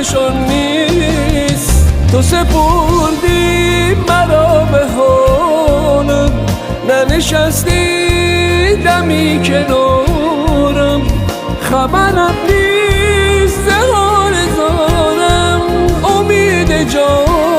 نشان نیست. تو سپردی مرا به حالم، ننشستی دمی کنارم. خبرم نیست ز حال زارم، امید جان